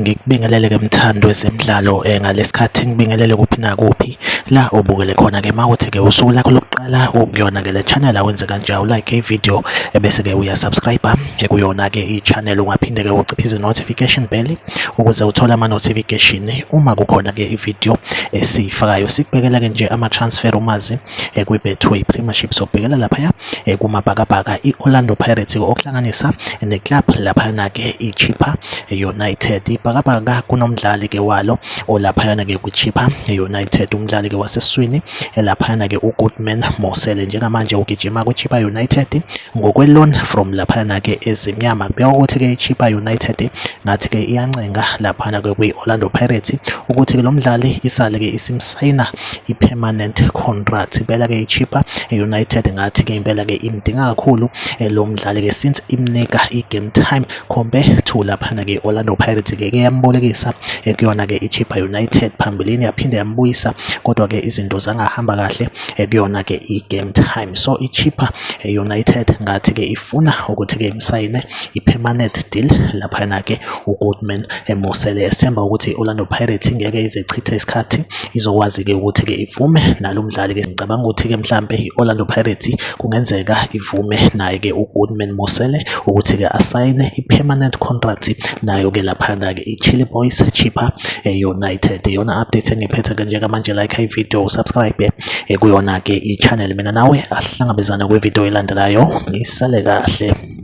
ngikubingelele ke mthando wezemidlalo ngalesikhathi ngibingelele kuphi nakuphi la obukele khona ke mawuthi ke usuku lakho lokuqala ukuyona ke le channel awenze kanjalo like ivideo ebese ke uya subscribe kuyona ke i-channel ungaphinde ke uciphize notification bell ukuze uthole ama notification uma kukhona ke ivideo esifakayo. Sikubhekela ke nje ama transfer umazi kwi-Betway Premiership sobhekela lapha kumabhakabhaka i-Orlando Pirates okuhlanganisa ne-club lapha ke i-Chippa United. Ibhakabhaka kunomdlali ke walo olaphayana ke ku-Chippa United, umdlali ke waseswini laphayana ke uGoodman Mosele njengamanje ugijima ku-Chippa United ngokwe-loan from laphayana ke ezimnyama. Kubeka ukuthi ke i-Chippa United ngathi ke iyancenga laphayana ke kwi-Orlando Pirates ukuthi ke lo mdlali isale ke isimsayina i-permanent contract. Bela ke i-Chippa United ngathi ke impela ke imdinga kakhulu lo mdlali ke since imnika i-game time compare to laphana ke Orlando Pirates ke yambolekisa kuyona ke iChippa United phambilini yaphinde yambuyisa, kodwa ke izinto zangahamba kahle kuyona ke i-game time. So iChippa United ngathi ke ifuna ukuthi ke imsayine i-permanent deal laphana ke uGoodman Mosele, esemba ukuthi Orlando Pirates ngeke izechitha isikhathi izokwazi ke ukuthi ke ivume nalo mdlali ke. Ngicabanga ukuthi ke mhlambe iOrlando Pirates kungenzeka ivume naye ke uGoodman Mosele ukuthi ke asayine i-permanent contract nayo ke laphana ke iChilli Boys Chippa United. Yona update engiphethe ke njengamanje, like ivideo, subscribe kuyona ke i-channel. Mina nawe asihlangabezana kwevideo elandelayo, isale kahle.